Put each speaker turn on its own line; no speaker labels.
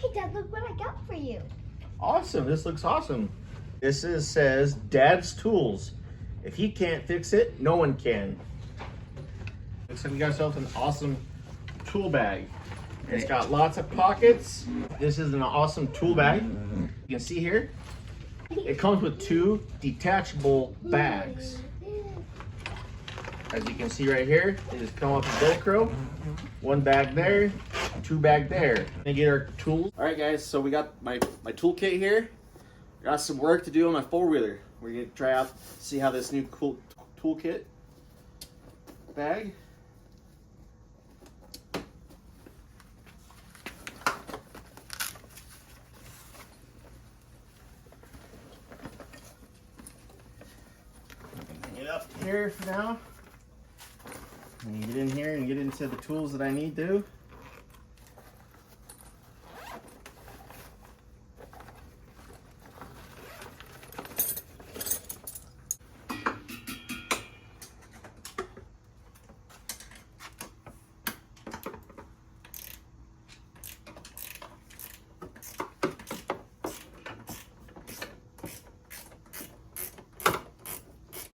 Hey, Dad, look what I got for you.
Awesome, this looks awesome. Says Dad's Tools. If he can't fix it, no one can. Looks like we got ourselves an awesome tool bag. It's got lots of pockets. This is an awesome tool bag. You can see here, it comes with 2 detachable bags. As you can see right here, they just come off the Velcro. 1 bag there, 2 bag there. Gonna get our tools. All right, guys. So we got my toolkit here. Got some work to do on my 4-wheeler. We're gonna try out, see how this new cool toolkit bag. Hang it up here for now. And get in here and get into the tools that I need to.